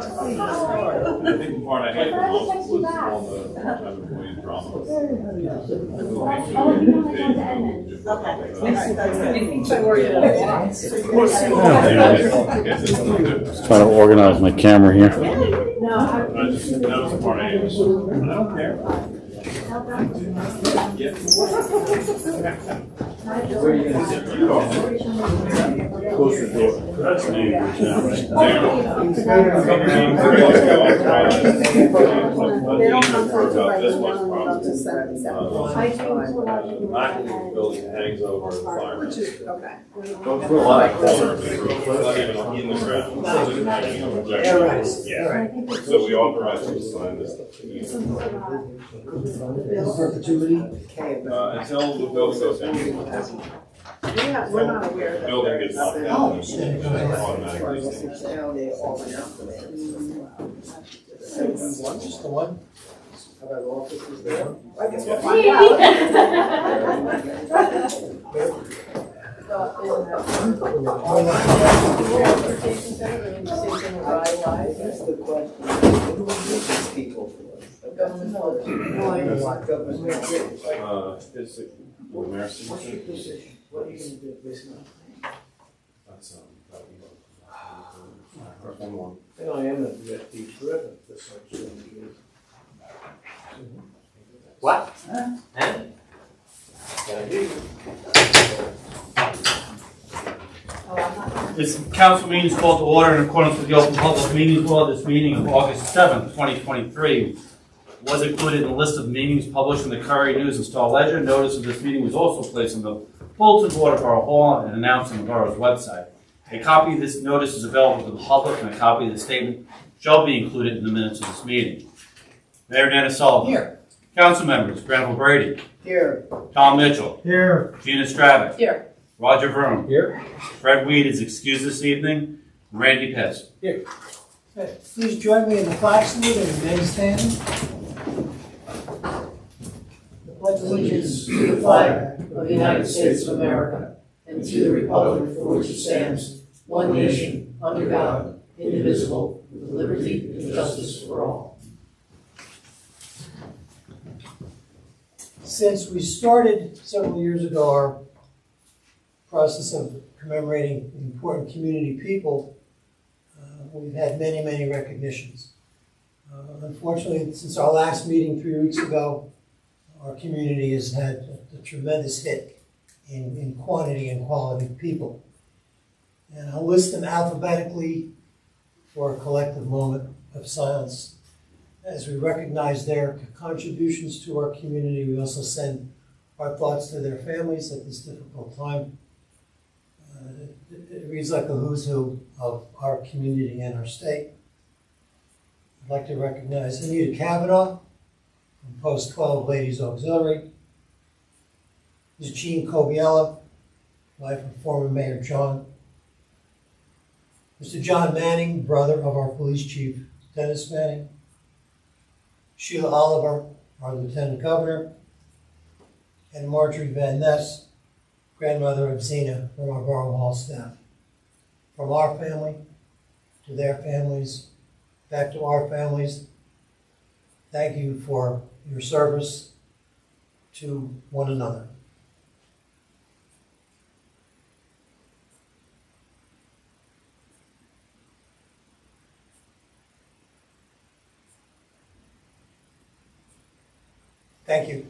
think the part I hate the most was all the part-time employee drama. Just trying to organize my camera here. That was the part I hated. I don't care. Close the door. That's me. Building hangs over the fire. Which is, okay. Not even in the ground. Yeah. So we authorized you to sign this. Perpetuity? Until the building goes down. We're not aware that. The building gets locked down. Automatically. Just the one? How about offices there? I guess we'll find That's the question. Who will give these people to us? It's the mayor's signature. What are you gonna do, basically? That's one more. I am gonna be terrific this one. What? This council meeting is called to order in accordance with the Open Public Meetings Law. This meeting of August 7th, 2023 was included in the list of meetings published in the Courier News and Star Ledger. Notice of this meeting was also placed in the bulletin board of Borough Hall and announced on the borough's website. A copy of this notice is available to the public, and a copy of the statement shall be included in the minutes of this meeting. Mayor Dennis Sullivan. Here. Council members, Granville Brady. Here. Tom Mitchell. Here. Gina Stravic. Here. Roger Vroom. Here. Fred Weed is excused this evening. Randy Pitts. Here. Please join me in the flag salute and remain standing. The pledge of allegiance to the flag of the United States of America and to the republic for which it stands, one nation, under God, indivisible, with liberty and justice for all. Since we started several years ago our process of commemorating important community people, we've had many, many recognitions. Unfortunately, since our last meeting 3 weeks ago, our community has had a tremendous hit in quantity and quality of people. And I'll list them alphabetically for a collective moment of silence. As we recognize their contributions to our community, we also send our thoughts to their families at this difficult time. It reads like a who's who of our community and our state. I'd like to recognize Anita Kavanaugh from Post 12 Ladies Auxiliary, Ms. Jean Coviella, wife of former Mayor John, Mr. John Manning, brother of our police chief, Dennis Manning, Sheila Oliver, our Lieutenant Governor, and Marjorie Van Ness, grandmother of Zena, from our Borough Hall staff. From our family to their families, back to our families, thank you for your service to one another. Thank you.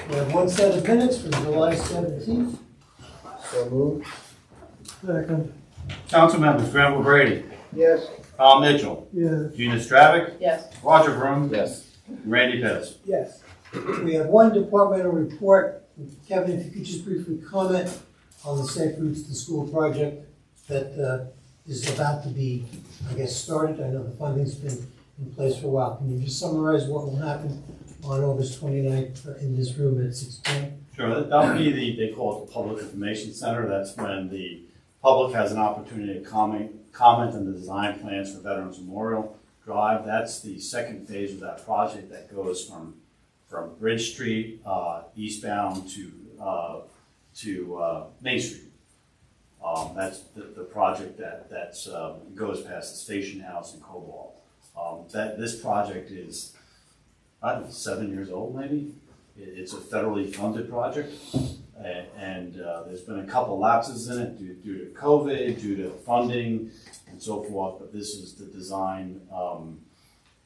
We have one set of minutes from July 17th. So moved. Second. Council members, Granville Brady. Yes. Tom Mitchell. Yes. Gina Stravic. Yes. Roger Vroom. Yes. Randy Pitts. Yes. We have one departmental report. Kevin, if you could just briefly comment on the Safe Routes to School project that is about to be, I guess, started. I know the funding's been in place for a while. Can you just summarize what will happen on August 29th in this room at 6 p.m.? Sure, that'll be they call it the Public Information Center. That's when the public has an opportunity to comment on the design plans for Veterans Memorial Drive. That's the second phase of that project that goes from Bridge Street eastbound to to Main Street. That's the project that's goes past the station house in Cobalt. This project is, I don't know, 7 years old maybe. It's a federally funded project, and there's been a couple lapses in it due to COVID, due to funding, and so forth. But this is the design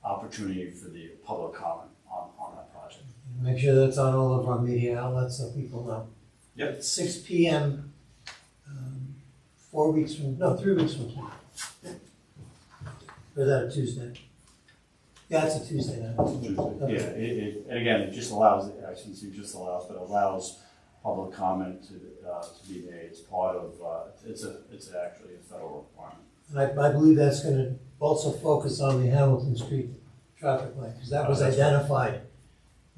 opportunity for the public comment on that project. Make sure that's on all of our media outlets so people know. Yep. 6 p.m. 3 weeks from tonight. Or is that a Tuesday? Yeah, it's a Tuesday night. Yeah, and again, it just allows, I shouldn't say just allows, but allows public comment to be made. It's part of, it's actually a federal requirement. And I believe that's going to also focus on the Hamilton Street traffic light, because that was identified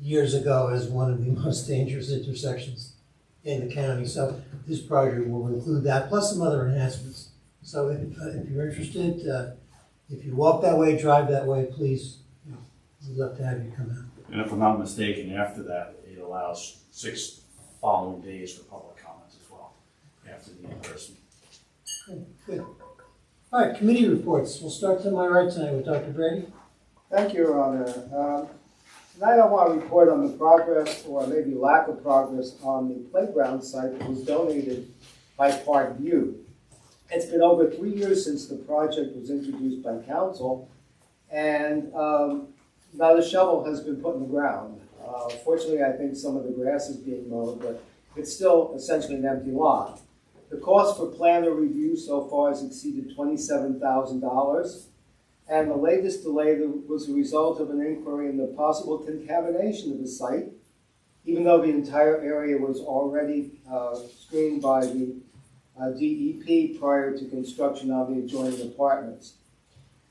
years ago as one of the most dangerous intersections in the county. So this project will include that, plus some other enhancements. So if you're interested, if you walk that way, drive that way, please, we'd love to have you come out. And if I'm not mistaken, after that, it allows 6 following days for public comments as well, after the in-person. Good. All right, committee reports. We'll start to my right tonight with Dr. Brady. Thank you, Your Honor. Tonight I want to report on the progress, or maybe lack of progress, on the playground site that was donated by Parkview. It's been over 3 years since the project was introduced by council, and not a shovel has been put in the ground. Fortunately, I think some of the grass is being mowed, but it's still essentially an empty lot. The cost for planner review so far has exceeded $27,000, and the latest delay was a result of an inquiry into the possible contamination of the site, even though the entire area was already screened by the DEP prior to construction on the adjoining apartments.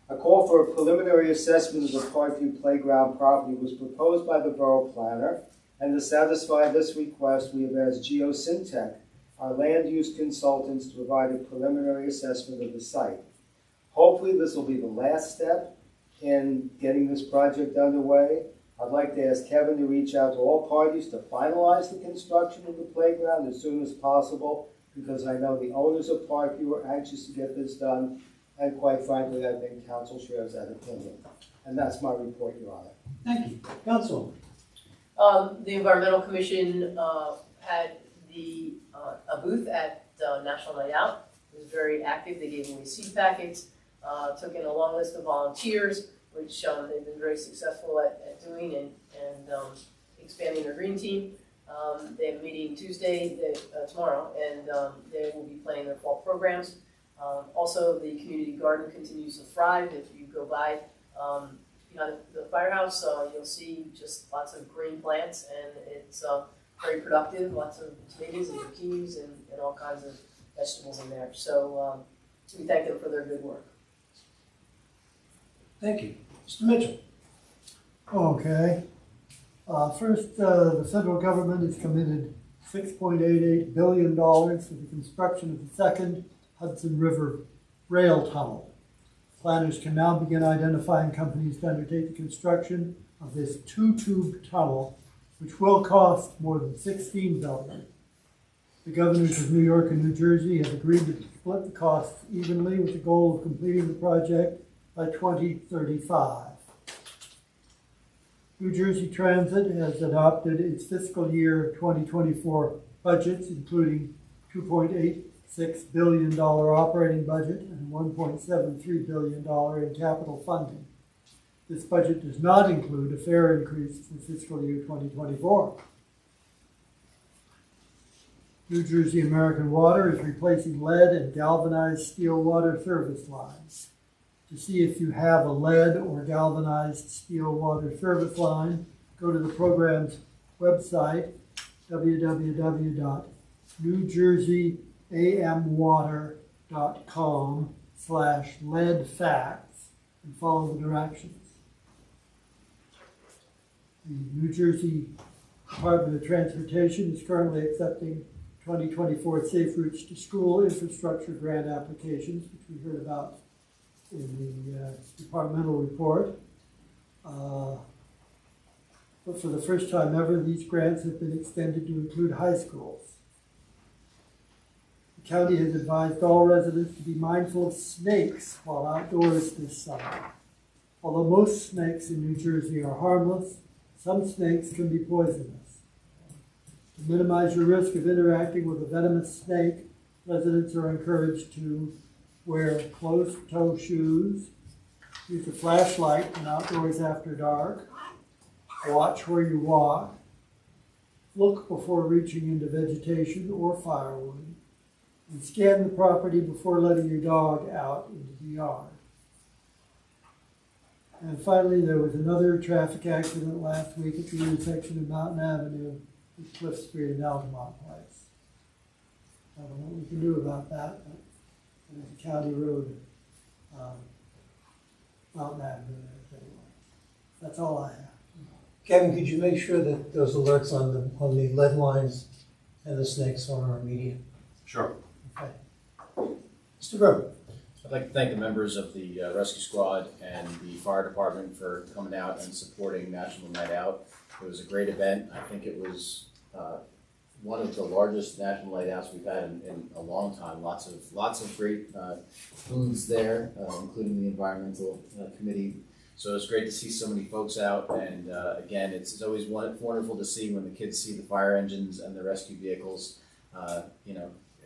A call for a preliminary assessment of the Parkview Playground property was proposed by the Borough Planner, and to satisfy this request, we have asked Geosyntec, our land use consultants, to provide a preliminary assessment of the site. Hopefully this will be the last step in getting this project underway. I'd like to ask Kevin to reach out to all parties to finalize the construction of the playground as soon as possible, because I know the owners of Parkview are anxious to get this done, and quite frankly, I think council shares that opinion. And that's my report, Your Honor. Thank you. Council. The Environmental Commission had a booth at National Night Out. It was very active. They gave away seed packets, took in a long list of volunteers, which they've been very successful at doing and expanding their green team. They have a meeting Tuesday, tomorrow, and they will be planning their fall programs. Also, the community garden continues to thrive. If you go by behind the firehouse, you'll see just lots of green plants, and it's very productive. Lots of tomatoes and zucchinis and all kinds of vegetables in there. So we thank them for their good work. Thank you. Mr. Mitchell. Okay. First, the federal government has committed $6.88 billion for the construction of the second Hudson River Rail Tunnel. Planners can now begin identifying companies to undertake the construction of this 2-tube tunnel, which will cost more than $16 billion. The governors of New York and New Jersey have agreed to split the costs evenly, with the goal of completing the project by 2035. New Jersey Transit has adopted its fiscal year 2024 budgets, including $2.86 billion operating budget and $1.73 billion in capital funding. This budget does not include a fare increase for fiscal year 2024. New Jersey American Water is replacing lead and galvanized steel water service lines. To see if you have a lead or galvanized steel water service line, go to the program's website, www.newjerseyamwater.com/leadfacts, and follow the directions. The New Jersey Department of Transportation is currently accepting 2024 Safe Routes to School infrastructure grant applications, which we heard about in the departmental report. But for the first time ever, these grants have been extended to include high schools. The county has advised all residents to be mindful of snakes while outdoors this summer. Although most snakes in New Jersey are harmless, some snakes can be poisonous. To minimize your risk of interacting with a venomous snake, residents are encouraged to wear closed-toe shoes, use a flashlight when outdoors after dark, watch where you walk, look before reaching into vegetation or firewood, and scan the property before letting your dog out into the yard. And finally, there was another traffic accident last week at the intersection of Mountain Avenue with Cliff Street and Altamont Place. I don't know what we can do about that, but it's a county road, Mountain Avenue, anyway. That's all I have. Kevin, could you make sure that those alerts on the lead lines and the snakes are on our media? Sure. Okay. Mr. Borough. I'd like to thank the members of the rescue squad and the fire department for coming out and supporting National Night Out. It was a great event. I think it was one of the largest national night outs we've had in a long time. Lots of great foods there, including the environmental committee. So it's great to see so many folks out. And again, it's always wonderful to see when the kids see the fire engines and the rescue vehicles.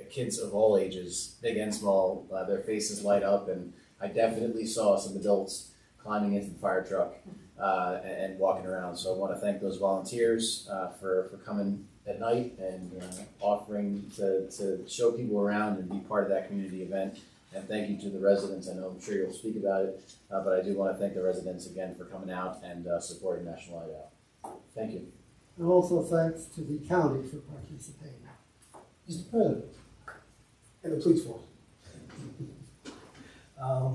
Kids of all ages, big and small, their faces light up, and I definitely saw some adults climbing into the fire truck and walking around. So I want to thank those volunteers for coming at night and offering to show people around and be part of that community event. And thank you to the residents. I know I'm sure you'll speak about it, but I do want to thank the residents again for coming out and supporting National Night Out. Thank you. And also thanks to the county for participating. Mr. President. And the police force.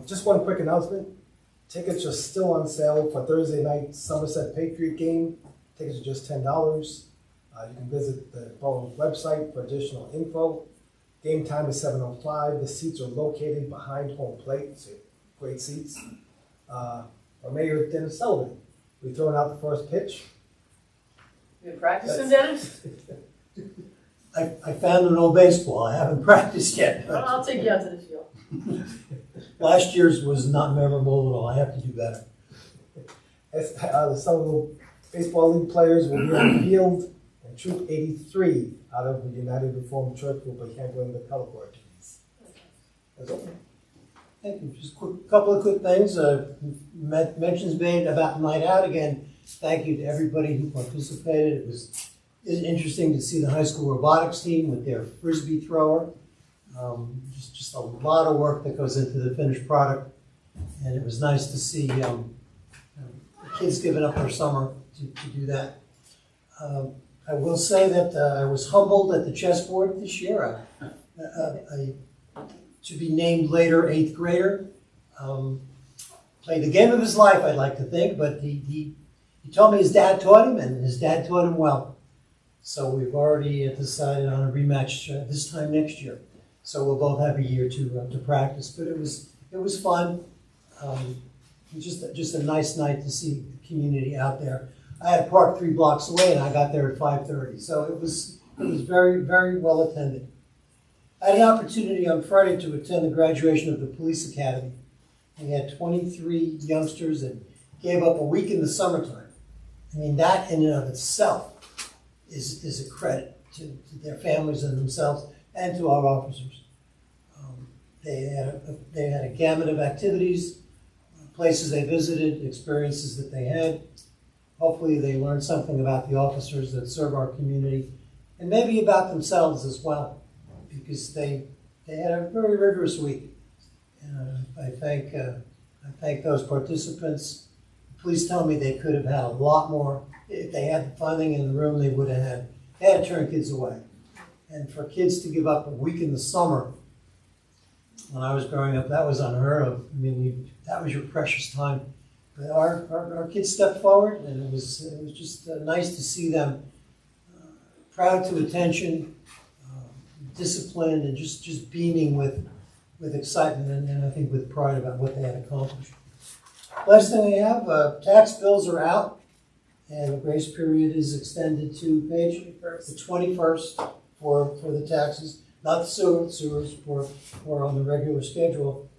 Just one quick announcement. Tickets are still on sale for Thursday night Somerset Patriot game. Tickets are just $10. You can visit the Borough website for additional info. Game time is 7:05. The seats are located behind home plate, so great seats. Our Mayor Dennis Sullivan, we're throwing out the first pitch. You been practicing, Dennis? I found an old baseball. I haven't practiced yet. Well, I'll take you out to the field. Last year's was not memorable at all. I have to do better. The Somerville Baseball League players will be on the field, and Troop 83 out of the United Reformed Church will be handling the color board duties. That's all. Thank you. Just a couple of quick things. Mentions made about Night Out again. Thank you to everybody who participated. It was interesting to see the high school robotics team with their frisbee thrower. Just a lot of work that goes into the finished product, and it was nice to see the kids giving up their summer to do that. I will say that I was humbled at the chessboard this year. To be named later 8th grader. Played the game of his life, I'd like to think, but he told me his dad taught him, and his dad taught him well. So we've already decided on a rematch this time next year. So we'll both have a year to practice. But it was fun. Just a nice night to see the community out there. I had to park 3 blocks away, and I got there at 5:30. So it was very, very well attended. I had an opportunity on Friday to attend the graduation of the police academy. We had 23 youngsters that gave up a week in the summertime. I mean, that in and of itself is a credit to their families and themselves and to our officers. They had a gamut of activities, places they visited, experiences that they had. Hopefully they learned something about the officers that serve our community and maybe about themselves as well, because they had a very rigorous week. And I thank those participants. Please tell me they could have had a lot more. If they had the funding in the room, they would have had. They had to turn kids away. And for kids to give up a week in the summer, when I was growing up, that was unheard of. I mean, that was your precious time. But our kids stepped forward, and it was just nice to see them proud to attention, disciplined, and just beaming with excitement and I think with pride about what they had accomplished. Last thing I have, tax bills are out, and the grace period is extended to the 21st for the taxes. not sewers were on the regular schedule.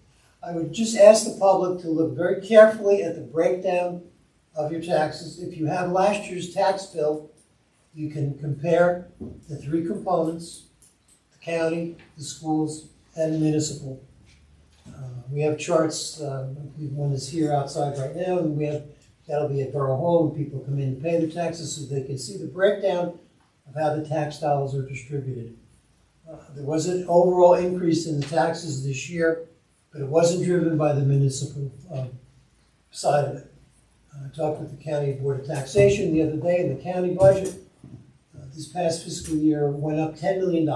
I would just ask the public to look very carefully at the breakdown of your taxes. If you have last year's tax bill, you can compare the three components: the county, the schools, and municipal. We have charts, one is here outside right now, and that'll be at Borough Hall when people come in and pay their taxes so they can see the breakdown of how the tax dollars are distributed. There was an overall increase in the taxes this year, but it wasn't driven by the municipal side of it. I talked with the County Board of Taxation the other day, and the county budget this past fiscal year went up $10 million.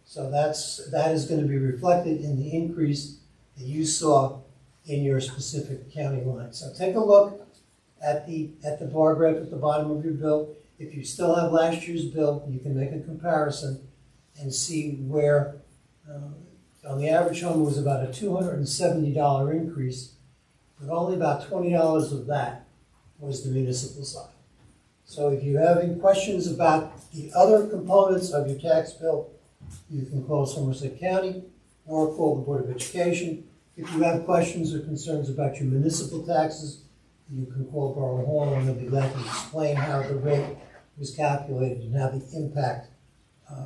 So that is going to be reflected in the increase that you saw in your specific county line. So take a look at the bar graph at the bottom of your bill. If you still have last year's bill, you can make a comparison and see where, on the average home, it was about a $270 increase, but only about $20 of that was the municipal side. So if you have any questions about the other components of your tax bill, you can call Somerset County or call the Board of Education. If you have questions or concerns about your municipal taxes, you can call Borough Hall, and they'll be glad to explain how the rate was calculated and how the impact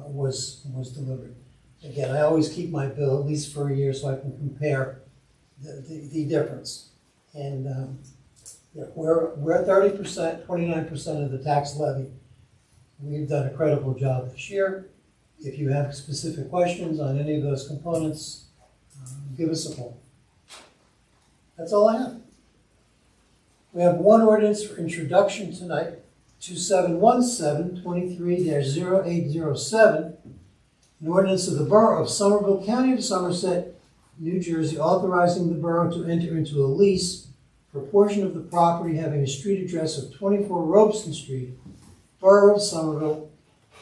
was delivered. Again, I always keep my bill at least for a year so I can compare the difference. And we're 30%, 29% of the tax levy. We've done a credible job this year. If you have specific questions on any of those components, give us a call. That's all I have. We have one ordinance for introduction tonight, 2717-23-0807, an ordinance of the Borough of Somerville, County of Somerset, New Jersey, authorizing the borough to enter into a lease for a portion of the property having a street address of 24 Robeson Street, Borough of Somerville,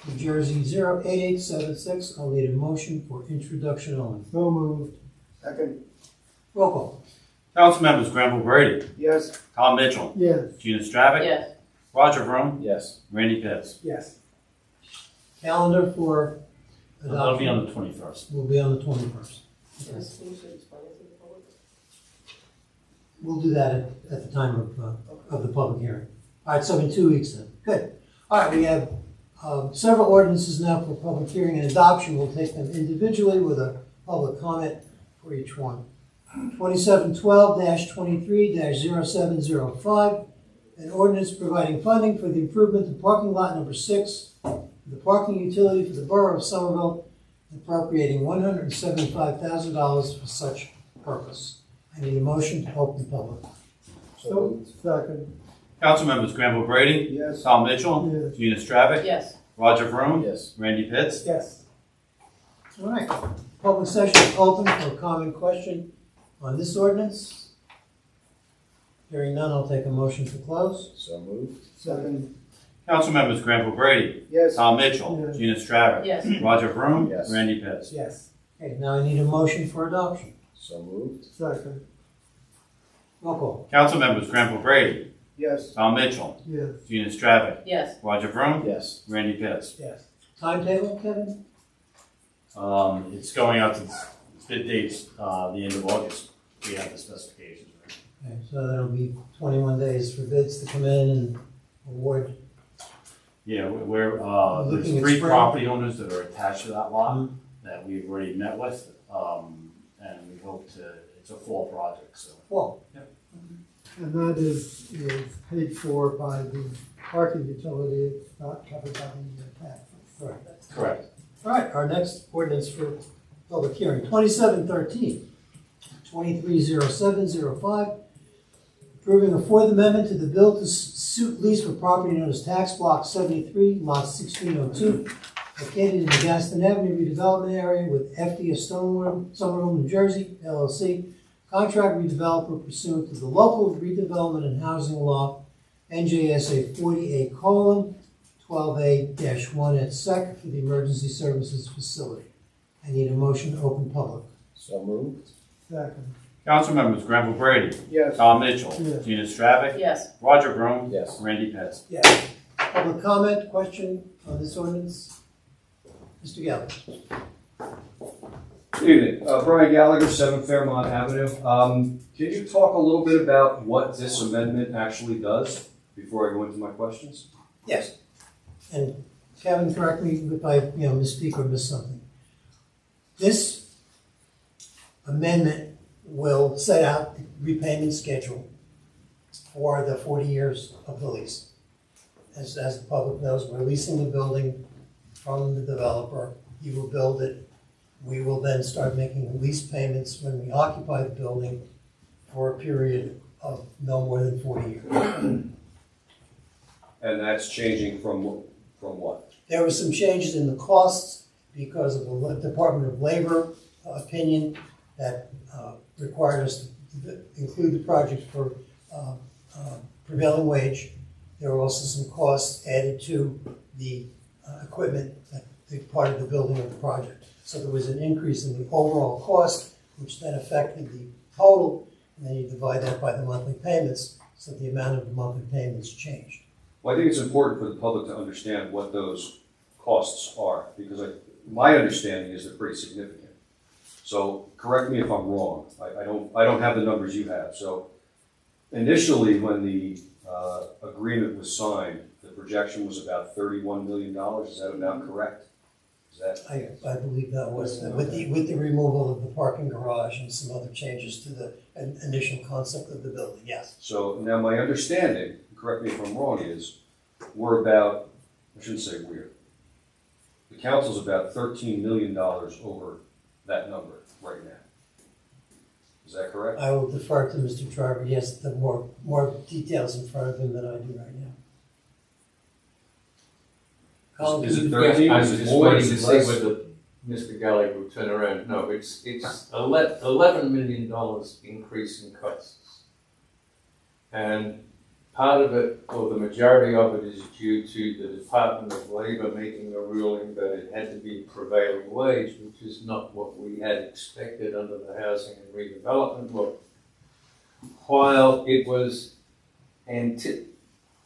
New Jersey, 08876. I'll need a motion for introduction only. So moved. Second. Roll call. Council members Granville Brady, Yes. Tom Mitchell, Yes. Gina Stravic, Yes. Roger Vroom, Yes. Randy Pitts. Yes. Calendar for That'll be adoption on the 21st. will be on the 21st. We'll do that at the time of the public hearing. All right, so in 2 weeks then. Good. All right, we have several ordinances now for public hearing and adoption. We'll take them individually with a public comment for each one. 2712-23-0705, an ordinance providing funding for the improvement of parking lot number 6, the parking utility for the Borough of Somerville, appropriating $175,000 for such purpose. I need a motion to open public. So, second. Council members Granville Brady, Yes. Tom Mitchell, Yes. Gina Stravic, Yes. Roger Vroom, Yes. Randy Pitts. Yes. All right, public session is open for a comment question on this ordinance. Hearing none, I'll take a motion to close. So moved. Second. Council members Granville Brady, Yes. Tom Mitchell, Yes. Gina Stravic, Yes. Roger Vroom, Yes. Randy Pitts. Yes. Okay, now I need a motion for adoption. So moved. Second. Roll call. Council members Granville Brady, Yes. Tom Mitchell, Yes. Gina Stravic, Yes. Roger Vroom, Yes. Randy Pitts. Yes. Timetable, Kevin? It's going out to bid dates, the end of August. We have the specifications. Okay, so that'll be 21 days for bids to come in and award. Yeah, there's Looking at 3 spring. property owners that are attached to that lot Mhm. that we've already met with, and we hope it's a fall project, so. Well, And that is paid for by the parking utility, it's not covered by the taxes. correct. Correct. All right, our next ordinance for public hearing, 2713-230705, approving a fourth amendment to the build-to-suit lease for property known as Tax Block 73, Lot 1602, located in the Gaston Avenue redevelopment area with FDS Somerville, New Jersey, LLC, contract redeveloper pursuant to the local redevelopment and housing law, NJSA 48:12A-1 et sec. For the emergency services facility. I need a motion to open public. So moved. Second. Council members Granville Brady, Yes. Tom Mitchell, Yes. Gina Stravic, Yes. Roger Vroom, Yes. Randy Pitts. Yes. Public comment, question on this ordinance? Mr. Gallagher. Good evening. Brian Gallagher, 7 Fairmont Avenue. Can you talk a little bit about what this amendment actually does before I go into my questions? Yes. And Kevin, correct me if I misspeak or miss something. This amendment will set out the repayment schedule for the 40 years of the lease. As the public knows, we're leasing the building from the developer. He will build it. We will then start making lease payments when we occupy the building for a period of no more than 40 years. And that's changing from what? There were some changes in the costs because of the Department of Labor opinion that required us to include the project for prevailing wage. There were also some costs added to the equipment, the part of the building of the project. So there was an increase in the overall cost, which then affected the total, and then you divide that by the monthly payments, so the amount of the monthly payments changed. Well, I think it's important for the public to understand what those costs are, because my understanding is they're pretty significant. So correct me if I'm wrong. I don't have the numbers you have. So initially, when the agreement was signed, the projection was about $31 million. Is that amount correct? I believe that was, with the removal of the parking garage and some other changes to the initial concept of the building, yes. So now my understanding, correct me if I'm wrong, is we're about, I shouldn't say we're, the council's about $13 million over that number right now. Is that correct? I will defer to Mr. Driver. He has the more details in front of him than I do right now. Is it 13? I Is was it just more? waiting to Is it see less? whether Mr. Gallagher will turn around. No, it's $11 million increase in costs. And part of it, or the majority of it, is due to the Department of Labor making a ruling that it had to be prevailing wage, which is not what we had expected under the Housing and Redevelopment Law. While it was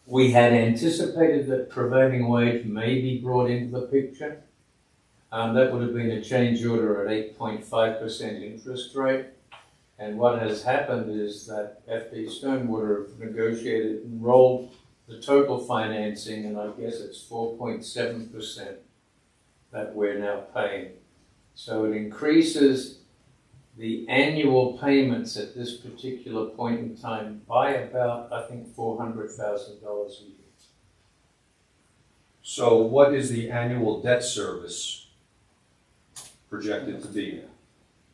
we had anticipated that prevailing wage may be brought into the picture. That would have been a change order at 8.5% interest rate. And what has happened is that FD Stonewater have negotiated and rolled the total financing, and I guess it's 4.7% that we're now paying. So it increases the annual payments at this particular point in time by about, I think, $400,000 a year. So what is the annual debt service projected to be?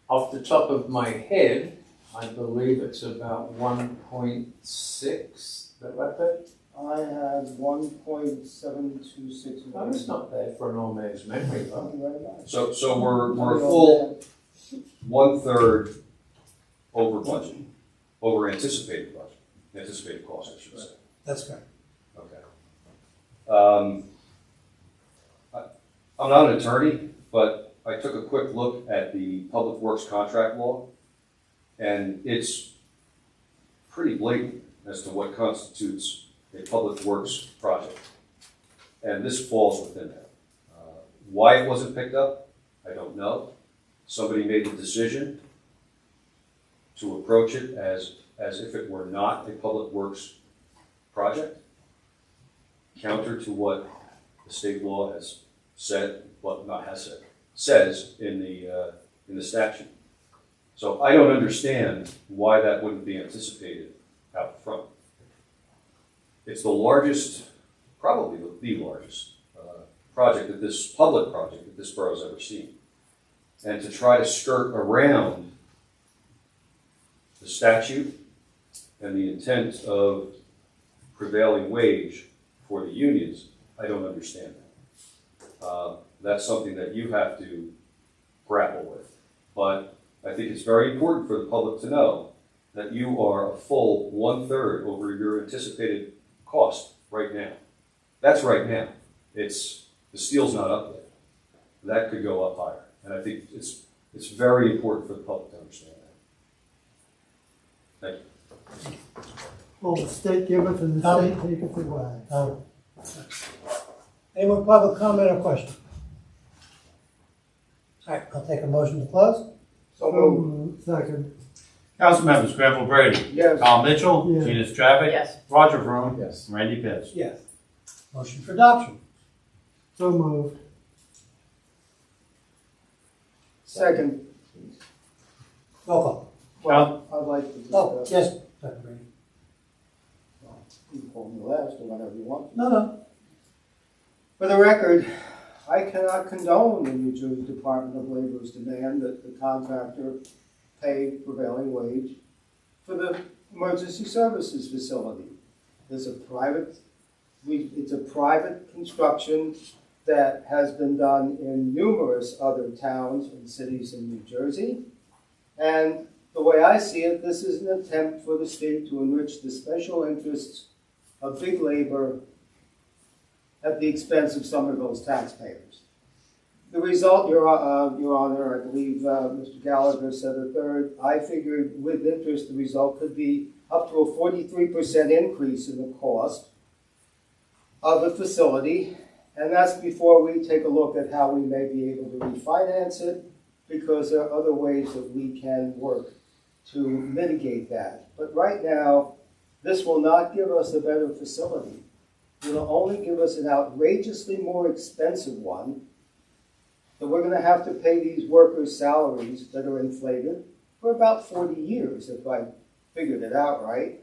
Off the top of my head, I believe it's about 1.6. Is that right there? I had 1.726 Oh, it's not bad for an old man's memory, though. So we're a full 1/3 over budget, over anticipated budget, anticipated cost, I should say. That's correct. Okay. I'm not an attorney, but I took a quick look at the Public Works contract law, and it's pretty blatant as to what constitutes a public works project. And this falls within that. Why it wasn't picked up, I don't know. Somebody made the decision to approach it as if it were not a public works project, counter to what the state law has said, well, not has said, says in the statute. So I don't understand why that wouldn't be anticipated out front. It's the largest, probably the largest public project that this borough's ever seen. And to try to skirt around the statute and the intent of prevailing wage for the unions, I don't understand that. That's something that you have to grapple with. But I think it's very important for the public to know that you are a full 1/3 over your anticipated cost right now. That's right now. The steel's not up yet. That could go up higher. And I think it's very important for the public to understand that. Thank you. Well, the state giveth and the state taketh away. Any more public comment or question? All right, I'll take a motion to close. So moved. Second. Council members, Granville Brady, Yes. Tom Mitchell, Yes. Gina Stravic, Yes. Roger Vroom, Yes. Randy Pitts. Yes. Motion for adoption. So moved. Second, Roll call. well, I'd like to Oh, discuss. yes, Dr. Brady. You can call me last or whatever you want. No. For the record, I cannot condone the New Jersey Department of Labor's demand that the contractor pay prevailing wage for the emergency services facility. It's a private construction that has been done in numerous other towns and cities in New Jersey. And the way I see it, this is an attempt for the state to enrich the special interests of big labor at the expense of Somerville's taxpayers. The result, Your Honor, I believe Mr. Gallagher said a third. I figured with interest, the result could be up to a 43% increase in the cost of the facility. And that's before we take a look at how we may be able to refinance it, because there are other ways that we can work to mitigate that. But right now, this will not give us a better facility. It will only give us an outrageously more expensive one that we're going to have to pay these workers' salaries that are inflated for about 40 years, if I figured it out right.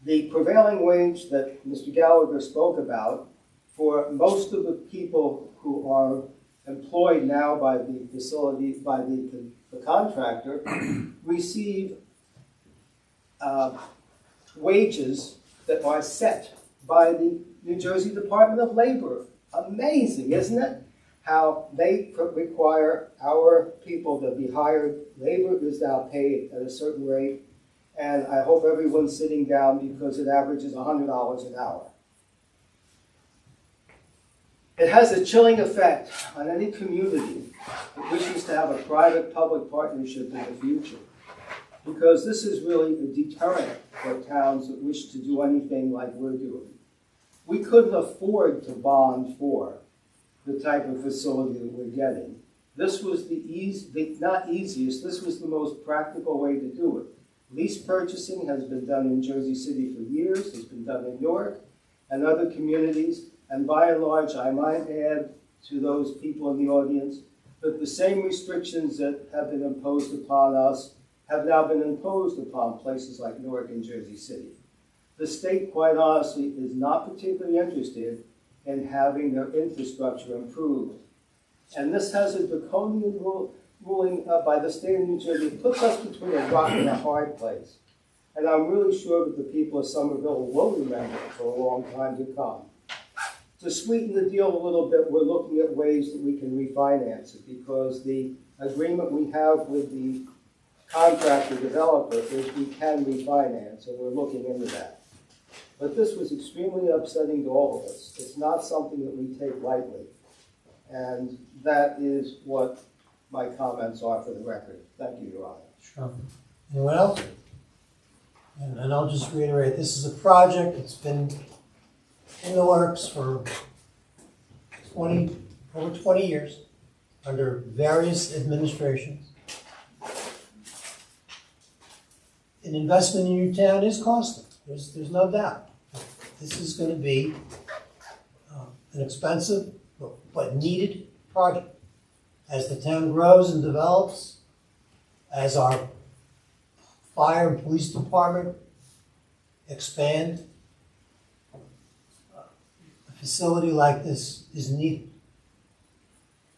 The prevailing wage that Mr. Gallagher spoke about for most of the people who are employed now by the facility, by the contractor, receive wages that are set by the New Jersey Department of Labor. Amazing, isn't it? How they require our people to be hired. Labor is now paid at a certain rate, and I hope everyone's sitting down because it averages $100 an hour. It has a chilling effect on any community that wishes to have a private-public partnership in the future, because this is really a deterrent for towns that wish to do anything like we're doing. We couldn't afford to bond for the type of facility that we're getting. This was not easiest, this was the most practical way to do it. Lease purchasing has been done in Jersey City for years, has been done in Newark and other communities, and by and large, I might add to those people in the audience that the same restrictions that have been imposed upon us have now been imposed upon places like Newark and Jersey City. The state, quite honestly, is not particularly interested in having their infrastructure improved. And this has a draconian ruling by the state of New Jersey. It puts us between a rock and a hard place. And I'm really sure that the people of Somerville will remember it for a long time to come. To sweeten the deal a little bit, we're looking at ways that we can refinance it, because the agreement we have with the contractor developer is we can refinance, and we're looking into that. But this was extremely upsetting to all of us. It's not something that we take lightly. And that is what my comments are for the record. Thank you, Your Honor. Sure. Anyone else? And I'll just reiterate, this is a project that's been in the works for over 20 years under various administrations. An investment in your town is costly. There's no doubt. This is going to be an expensive but needed project. As the town grows and develops, as our fire and police department expand, a facility like this is needed.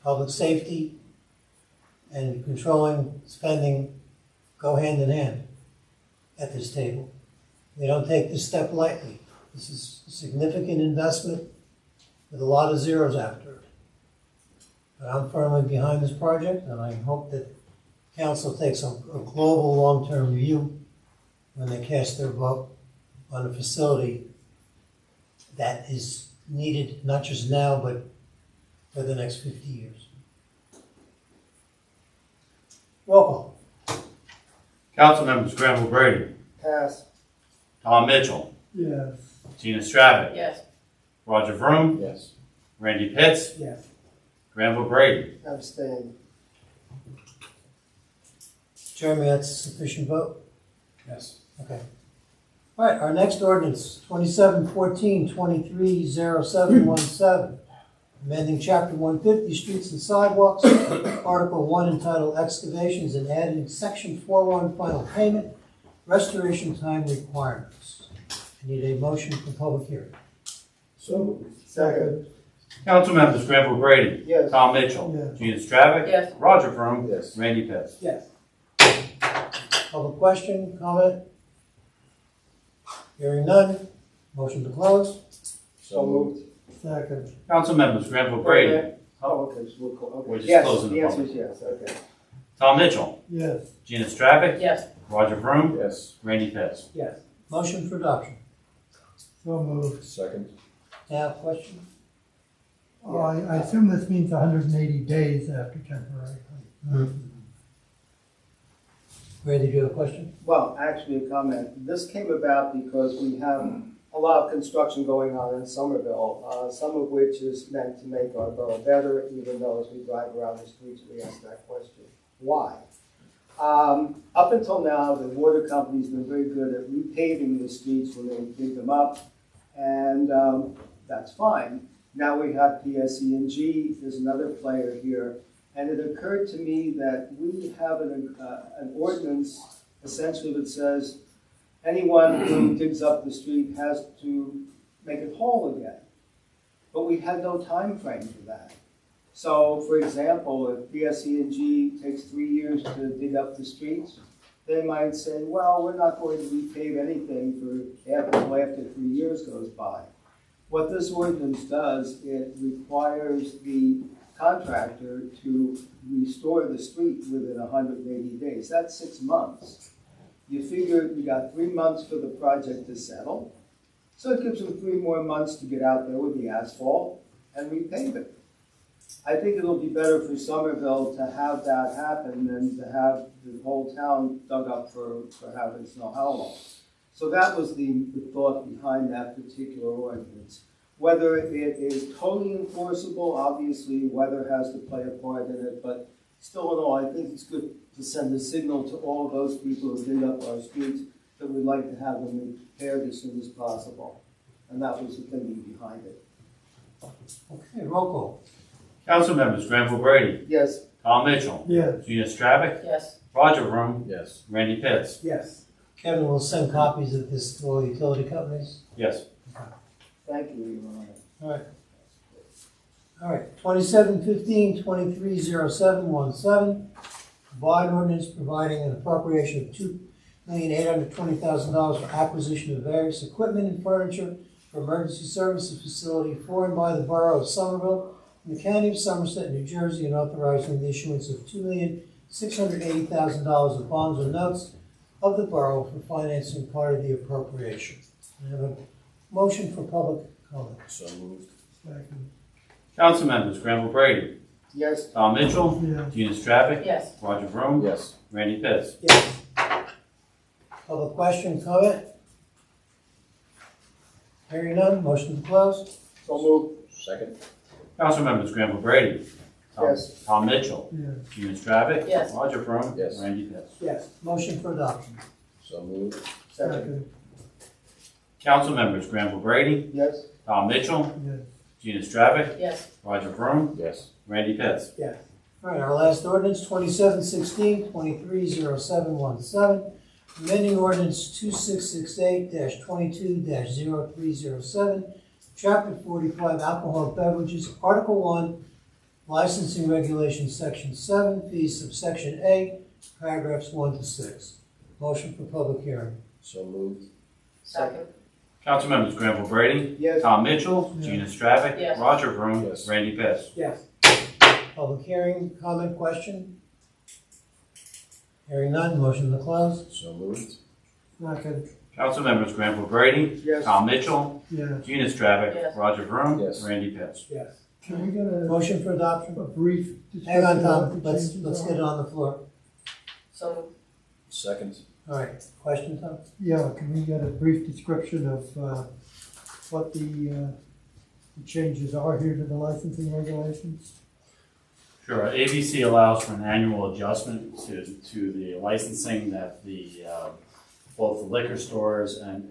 Public safety and controlling spending go hand in hand at this table. We don't take this step lightly. This is a significant investment with a lot of zeros after it. But I'm firmly behind this project, and I hope that council takes a global long-term view when they cast their vote on a facility that is needed not just now, but for the next 50 years. Roll call. Council members, Granville Brady, Pass. Tom Mitchell, Yes. Gina Stravic, Yes. Roger Vroom, Yes. Randy Pitts, Yes. Granville Brady. Abstain. Jeremy, that's a sufficient vote? Yes. Okay. All right, our next ordinance, 2714-230717, amending Chapter 150, Streets and Sidewalks, Article 1 entitled Excavations and adding Section 41 Final Payment, Restoration Time Requirements. I need a motion for public hearing. So. Second. Council members Granville Brady. Yes. Tom Mitchell. Yes. Gina Stravic. Yes. Roger Vroom. Yes. Randy Pitts. Yes. Public question, comment? Hearing none. Motion to close. So moved. Second. Council members Granville Brady. Oh, okay, so we'll call, We're okay. just Yes, closing the the answer public. is yes, okay. Tom Mitchell. Yes. Gina Stravic. Yes. Roger Vroom. Yes. Randy Pitts. Yes. Motion for adoption. So moved. Second. Now, question? Oh, I assume this means 180 days after temporary. Randy, do you have a question? Well, actually, a comment. This came about because we have a lot of construction going on in Somerville, some of which is meant to make our borough better, even though as we drive around the streets, we ask that question. Why? Up until now, the water company's been very good at repaving the streets when they dig them up, and that's fine. Now we have PSE&G, there's another player here, and it occurred to me that we have an ordinance essentially that says anyone who digs up the street has to make it whole again. But we had no time frame for that. So, for example, if PSE&G takes 3 years to dig up the streets, they might say, well, we're not going to repave anything until after 3 years goes by. What this ordinance does, it requires the contractor to restore the street within 180 days. That's 6 months. You figure you got 3 months for the project to settle, so it gives them 3 more months to get out there with the asphalt and repave it. I think it'll be better for Somerville to have that happen than to have the whole town dug up for heavens know how long. So that was the thought behind that particular ordinance. Whether it is totally enforceable, obviously weather has to play a part in it, but still in all, I think it's good to send a signal to all of those people who dig up our streets that we'd like to have them repaired as soon as possible. And that was the thinking behind it. Okay, roll call. Council members Granville Brady. Yes. Tom Mitchell. Yes. Gina Stravic. Yes. Roger Vroom. Yes. Randy Pitts. Yes. Kevin will send copies of this to all utility companies. Yes. Thank you, Your Honor. All right, 2715-230717, bond ordinance providing an appropriation of $2,820,000 for acquisition of various equipment and furniture for emergency services facility for and by the Borough of Somerville in the County of Somerset, New Jersey, and authorizing the issuance of $2,680,000 of bonds or notes of the borough for financing part of the appropriation. I have a motion for public comment. So moved. Second. Council members Granville Brady. Yes. Tom Mitchell. Yes. Gina Stravic. Yes. Roger Vroom. Yes. Randy Pitts. Yes. Public question, comment? Hearing none, motion to close. So moved. Second. Council members Granville Brady. Yes. Tom Mitchell. Yes. Gina Stravic. Yes. Roger Vroom. Yes. Randy Pitts. Yes. Motion for adoption. So moved. Second. Second. Council members Granville Brady. Yes. Tom Mitchell. Yes. Gina Stravic. Yes. Roger Vroom. Yes. Randy Pitts. Yes. All right, our last ordinance, 2716-230717, amending ordinance 2668-22-0307, Chapter 45, Alcoholic Beverages, Article 1, Licensing Regulations, Section 7, Fees, subsection A, paragraphs 1 to 6. Motion for public hearing. So moved. Second. Council members Granville Brady. Yes. Tom Mitchell. Yes. Gina Stravic. Yes. Roger Vroom. Yes. Randy Pitts. Yes. Public hearing, comment, question? Hearing none, motion to close. So moved. Second. Council members Granville Brady. Yes. Tom Mitchell. Yes. Gina Stravic. Yes. Roger Vroom. Yes. Randy Pitts. Yes. Can we get a Motion for adoption? brief Hang on, description of Tom, the let's changes get it are? on the floor. So Second. All right, question, Tom? Yeah, can we get a brief description of what the changes are here to the licensing regulations? Sure, ABC allows for an annual adjustment to the licensing that the, both the liquor stores and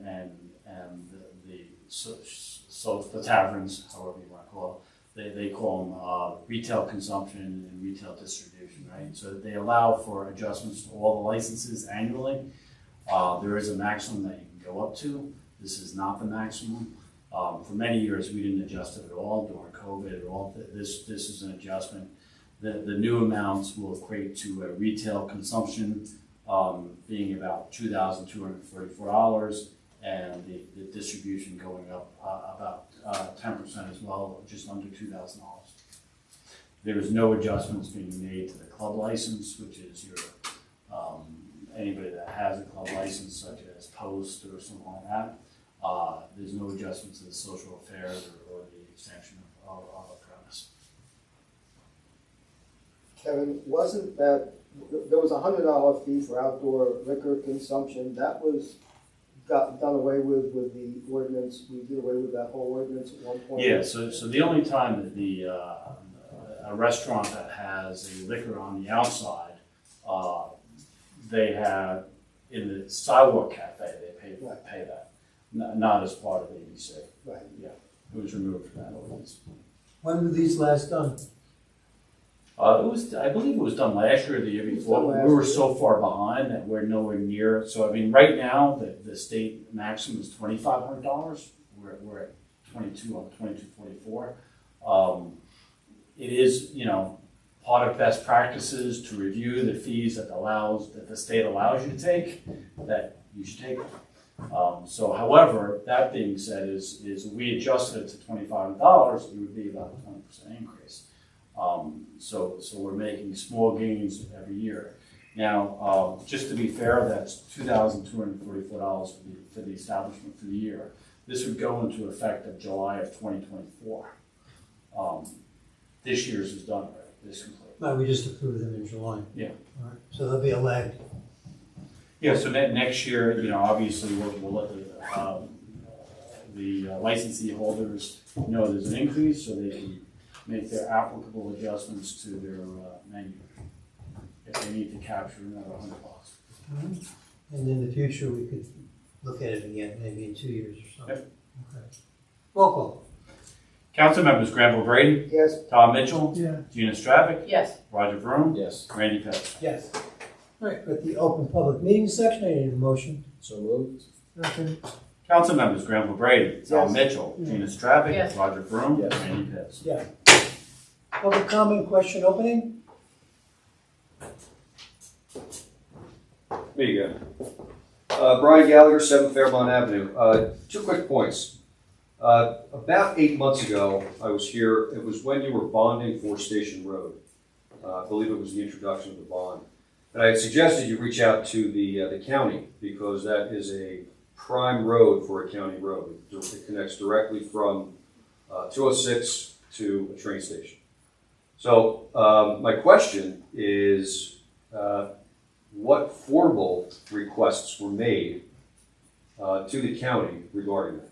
the taverns, however you want to call it, they call them retail consumption and retail distribution, right? So they allow for adjustments to all the licenses annually. There is a maximum that you can go up to. This is not the maximum. For many years, we didn't adjust it at all during COVID. This is an adjustment. The new amounts will equate to a retail consumption being about $2,234, and the distribution going up about 10% as well, just under $2,000. There is no adjustments being made to the club license, which is your anybody that has a club license, such as Post or something like that. There's no adjustment to the social affairs or the extension of a premise. Kevin, wasn't that, there was a $100 fee for outdoor liquor consumption, that was got done away with the ordinance, we did away with that whole ordinance at one point? Yeah, so the only time that a restaurant that has a liquor on the outside, they have, in the sidewalk cafe, they pay that, not as part of the ABC. Right. Yeah, it was removed from that ordinance. When were these last done? I believe it was done last year or the year before. We were so far behind that we're nowhere near. So, I mean, right now, the state maximum is $2,500. We're at 22 on 2244. It is, part of best practices to review the fees that the state allows you to take, that you should take them. So, however, that being said, is we adjusted it to $25, it would be about a 20% increase. So we're making small gains every year. Now, just to be fair, that's $2,244 for the establishment for the year. This would go into effect of July of 2024. This year's is done already. This complete. No, we just approved them in July. Yeah. All right. So there'll be a lag. Yeah. So next year, obviously we'll let the licensee holders know there's an increase, so they can make their applicable adjustments to their menu if they need to capture another $100. And in the future, we could look at it again, maybe in 2 years or something. Yep. Okay. Roll call. Council members: Granville Brady, Yes. Tom Mitchell, Yeah. Gina Stravic, Yes. Roger Vroom, Yes. Randy Pitts. Yes. All right, got the open public meeting section. I need a motion. So moved. Second. Council members: Granville Brady, Tom Yes. Mitchell, Gina Stravic, Yes. Roger Vroom, Yes. Randy Pitts. Yeah. Public comment, question opening. Me again. Brian Gallagher, 7 Fairmont Avenue. 2 quick points. About 8 months ago, I was here. It was when you were bonding for Station Road. I believe it was the introduction of the bond. And I had suggested you reach out to the county, because that is a prime road for a county road. It connects directly from 206 to a train station. So my question is, what formal requests were made to the county regarding that?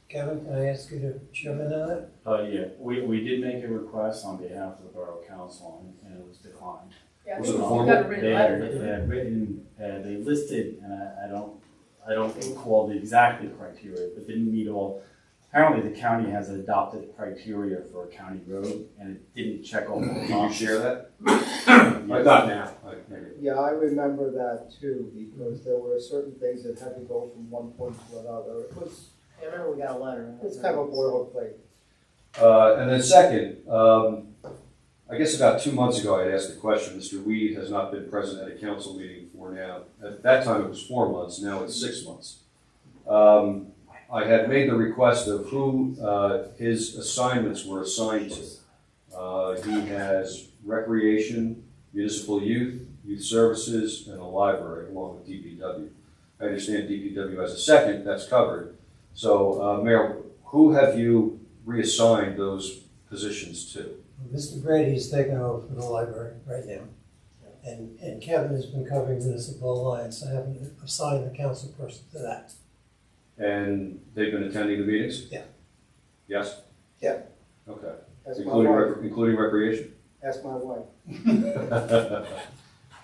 Kevin, can I ask you to chime in on that? Yeah, we did make a request on behalf of the Borough Council, and it was declined. Yeah, Was it we formal? got a written letter. They had written, they listed, and I don't recall the exact criteria, but didn't meet all. Apparently, the county has adopted criteria for a county road, and it didn't check all the boxes. Can you share that? Not now. Yeah, I remember that too, because there were certain things that had to go from one point to another. I remember we got a letter. It's kind of a boilerplate. And then second, I guess about 2 months ago, I had asked the question. Mr. Weed has not been present at a council meeting for now. At that time, it was 4 months. Now it's 6 months. I had made the request of who his assignments were assigned to. He has recreation, municipal youth, youth services, and a library, along with DPW. I understand DPW has a second, that's covered. So, Mayor, who have you reassigned those positions to? Mr. Brady's taken over for the library right now. And Kevin has been covering municipal alliance. I haven't assigned a council person to that. And they've been attending the meetings? Yeah. Yes? Yeah. Okay. That's my wife. Including recreation? Ask my wife.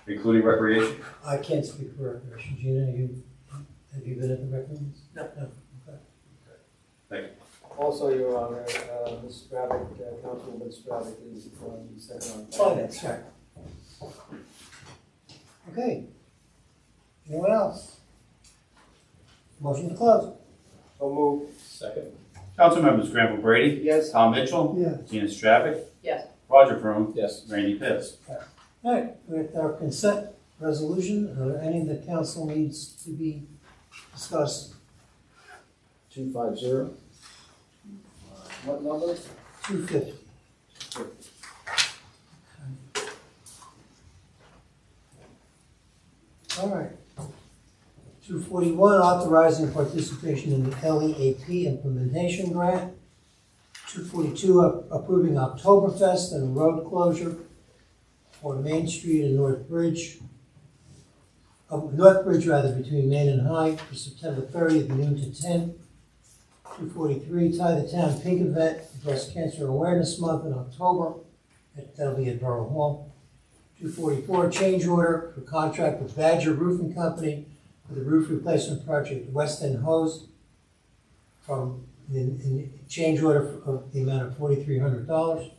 Including recreation? I can't speak for recreation. Gina, have you been at the rec meetings? No. Okay. Also, Your Honor, Ms. Stravic, Councilwoman Stravic is the second on. Oh, that's right. Okay. Anyone else? Motion to close. So move. Second? Council members Granville Brady, Yes. Tom Mitchell, Yes. Gina Stravic, Yes. Roger Vroom, Yes. Randy Pitts. All right, with our consent resolution, are there any that council needs to be discussed? 250? What number? 250. All right. 241, authorizing participation in the LEAP implementation grant. 242, approving Oktoberfest and road closure for Main Street and North Bridge, between Main and High for September 30th, noon to 10. 243, Tie the Town Pink event, Breast Cancer Awareness Month in October. That'll be at Borough Hall. 244, change order for contract with Badger Roofing Company for the roof replacement project West End Hose from the change order of the amount of $4,300.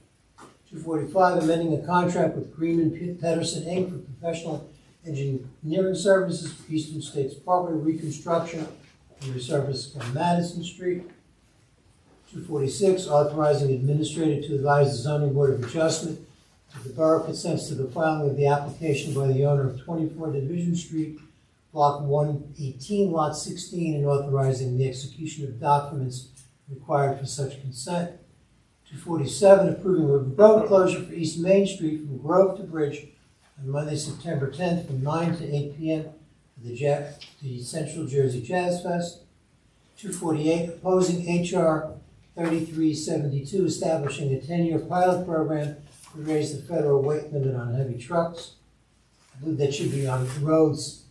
245, amending a contract with Greenman Pedersen Inc. for professional engineering services for Eastern States Parkway reconstruction and resurface from Madison Street. 246, authorizing administrator to advise the zoning board of adjustment if the borough consents to the filing of the application by the owner of 24 Division Street, Block 118, Lot 16, and authorizing the execution of documents required for such consent. 247, approving a road closure for East Main Street from Grove to Bridge on Monday, September 10th from 9 to 8 p.m. for the Central Jersey Jazz Fest. 248, opposing H.R. 3372, establishing a 10-year pilot program to raise the federal weight limit on heavy trucks. I believe that should be on roads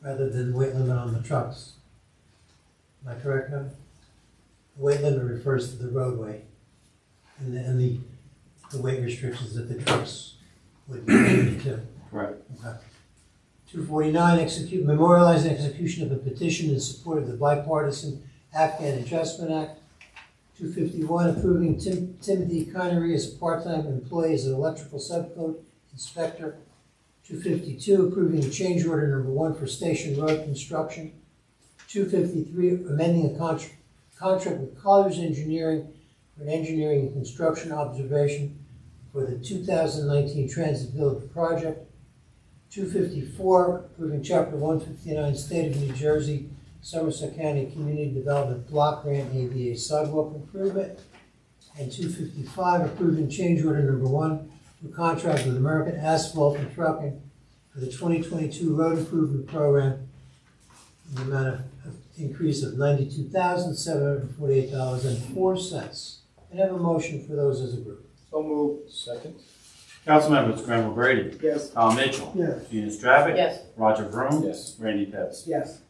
rather than weight limit on the trucks. Am I correct, Kevin? The weight limit refers to the roadway and the weight restrictions that the trucks would be limited to. Right. Okay. 249, memorializing execution of a petition in support of the bipartisan Afghan Adjustment Act. 251, approving Timothy Connery as a part-time employee as an electrical subcode inspector. 252, approving the change order number 1 for Station Road construction. 253, amending a contract with Colliers Engineering for an engineering and construction observation for the 2019 Transit Village project. 254, approving Chapter 159, State of New Jersey, Somerset County Community Development Block Grant ADA Sidewalk Improvement. And 255, approving change order number 1 for contract with American Asphalt and Trucking for the 2022 Road Improvement Program in the amount of increase of $92,748.04. And have a motion for those as a group. So move. Second? Council members Granville Brady, Yes. Tom Mitchell, Yes. Gina Stravic, Yes. Roger Vroom, Yes. Randy Pitts. Yes.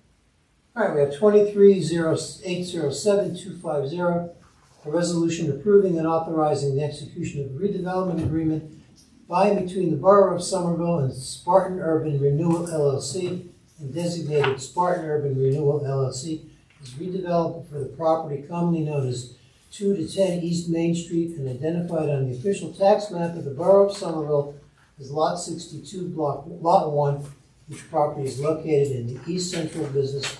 All right, we have 23-0807-250, a resolution approving and authorizing the execution of a redevelopment agreement by and between the Borough of Somerville and Spartan Urban Renewal LLC and designated Spartan Urban Renewal LLC as redeveloper for the property commonly known as 2 to 10 East Main Street and identified on the official tax map of the Borough of Somerville as Lot 62, Lot 1, which property is located in the East Central Business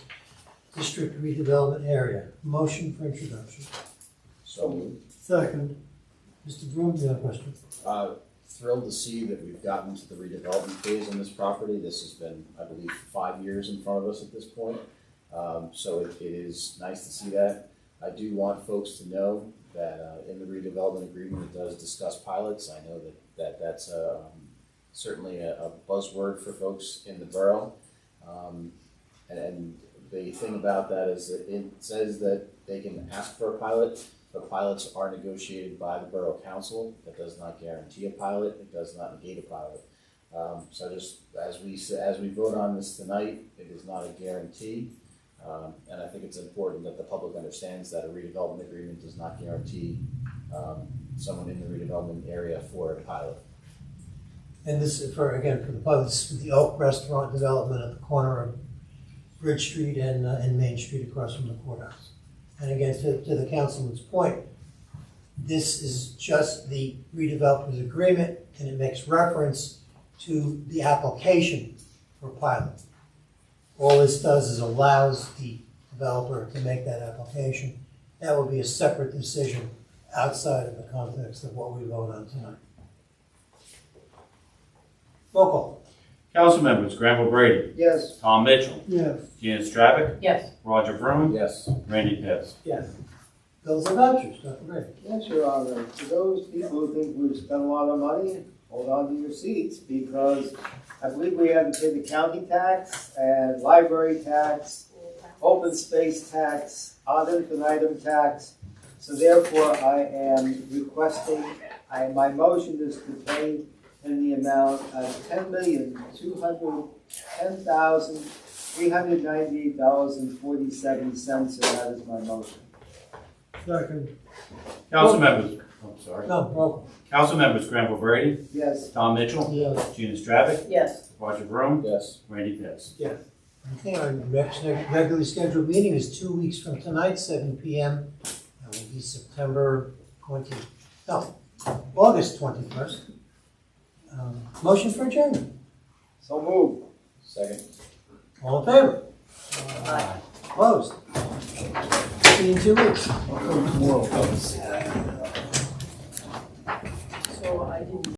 District redevelopment area. Motion for introduction. So moved. Second. Mr. Vroom, you have a question? Thrilled to see that we've gotten to the redevelopment phase on this property. This has been, I believe, 5 years in front of us at this point. So it is nice to see that. I do want folks to know that in the redevelopment agreement, it does discuss pilots. I know that's certainly a buzzword for folks in the borough. And the thing about that is that it says that they can ask for a pilot, but pilots are negotiated by the borough council. That does not guarantee a pilot. It does not negate a pilot. So just as we vote on this tonight, it is not a guarantee. And I think it's important that the public understands that a redevelopment agreement does not guarantee someone in the redevelopment area for a pilot. And this is for, again, for the public, this is the Oak Restaurant development at the corner of Bridge Street and Main Street across from the courthouse. And again, to the councilman's point, this is just the redevelopers agreement, and it makes reference to the application for pilot. All this does is allows the developer to make that application. That would be a separate decision outside of the context of what we vote on tonight. Roll call. Council members, Granville Brady, Yes. Tom Mitchell, Yes. Gina Stravic, Yes. Roger Vroom, Yes. Randy Pitts. Yes. Bills and vouchers, Dr. Gray. Yes, Your Honor. To those people who think we've spent a lot of money, hold on to your seats, because I believe we haven't paid the county tax and library tax, open space tax, ad infinitum tax. So therefore, I am requesting, my motion is to pay in the amount of $10,210,398.47, and that is my motion. Second. Council members, I'm sorry. No, roll call. Council members, Granville Brady, Yes. Tom Mitchell, Yes. Gina Stravic, Yes. Roger Vroom, Yes. Randy Pitts. Okay, our next regularly scheduled meeting is 2 weeks from tonight, 7 p.m. That will be August 21st. Motion for adjournment. So move. Second. All in favor? Aye. Opposed? See you in 2 weeks. So I didn't.